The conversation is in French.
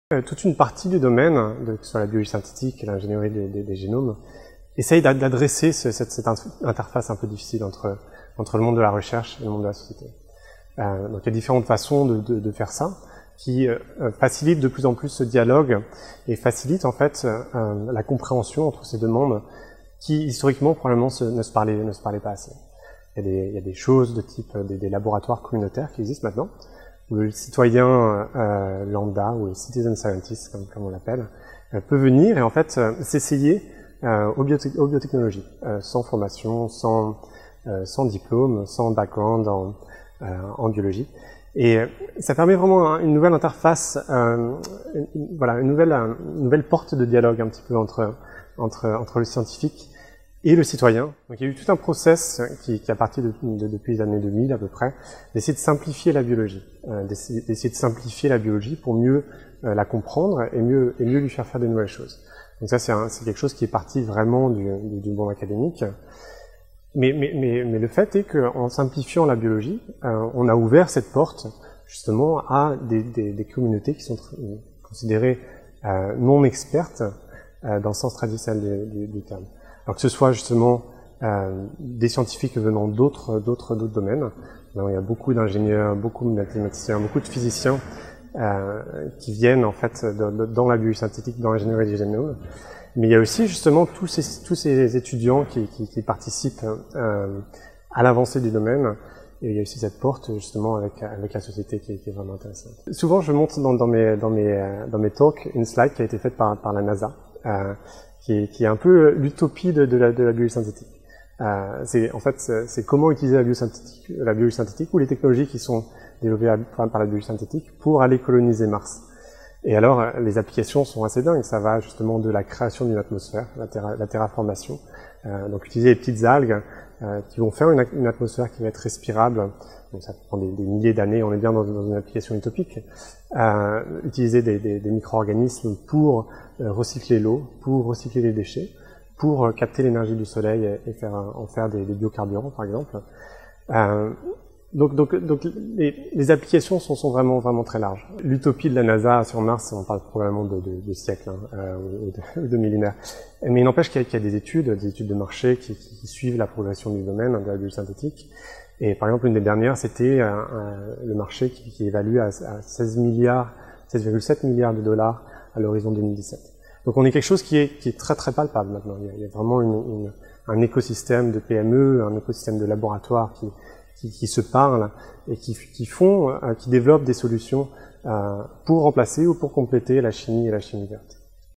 Toute une partie du domaine, que ce soit la biologie synthétique et l'ingénierie des génomes, essaye d'adresser cette interface un peu difficile entre le monde de la recherche et le monde de la société. Donc il y a différentes façons de faire ça, qui facilitent de plus en plus ce dialogue et facilitent en fait la compréhension entre ces deux mondes qui historiquement probablement ne se parlaient pas assez. Il y a des choses de type des laboratoires communautaires qui existent maintenant, où le citoyen lambda ou le citizen scientist, comme on l'appelle, peut venir et en fait s'essayer aux biotechnologies, sans formation, sans diplôme, sans background en biologie. Et ça permet vraiment une nouvelle interface, voilà, une nouvelle porte de dialogue un petit peu entre le scientifique et le citoyen. Donc il y a eu tout un process qui a parti depuis les années 2000 à peu près, d'essayer de simplifier la biologie, d'essayer de simplifier la biologie pour mieux la comprendre et mieux lui faire faire de nouvelles choses. Donc ça c'est quelque chose qui est parti vraiment du monde académique. Mais le fait est qu'en simplifiant la biologie, on a ouvert cette porte justement à des communautés qui sont considérées non expertes dans le sens traditionnel du terme. Alors que ce soit justement des scientifiques venant d'autres domaines. Alors, il y a beaucoup d'ingénieurs, beaucoup de mathématiciens, beaucoup de physiciens qui viennent en fait dans la biologie synthétique, dans l'ingénierie des génomes. Mais il y a aussi justement tous ces étudiants qui participent à l'avancée du domaine. Et il y a aussi cette porte justement avec la société qui est vraiment intéressante. Souvent, je montre dans mes talks une slide qui a été faite par la NASA, qui est un peu l'utopie de la biologie synthétique. En fait, c'est comment utiliser la biologie synthétique ou les technologies qui sont développées par la biologie synthétique pour aller coloniser Mars. Et alors, les applications sont assez dingues. Ça va justement de la création d'une atmosphère, la terraformation. Donc, utiliser les petites algues qui vont faire une atmosphère qui va être respirable. Donc, ça prend des milliers d'années. On est bien dans une application utopique. Utiliser des micro-organismes pour recycler l'eau, pour recycler les déchets, pour capter l'énergie du soleil et en faire des biocarburants, par exemple. Donc les applications sont vraiment très larges. L'utopie de la NASA sur Mars, on parle probablement de siècles ou de millénaires. Mais il n'empêche qu'il y a des études de marché qui suivent la progression du domaine de la biologie synthétique. Et par exemple, une des dernières, c'était le marché qui est évalué à 16,7 milliards de dollars à l'horizon 2017. Donc on est quelque chose qui est très palpable maintenant. Il y a vraiment un écosystème de PME, un écosystème de laboratoires qui se parlent et qui développent des solutions pour remplacer ou pour compléter la chimie et la chimie verte.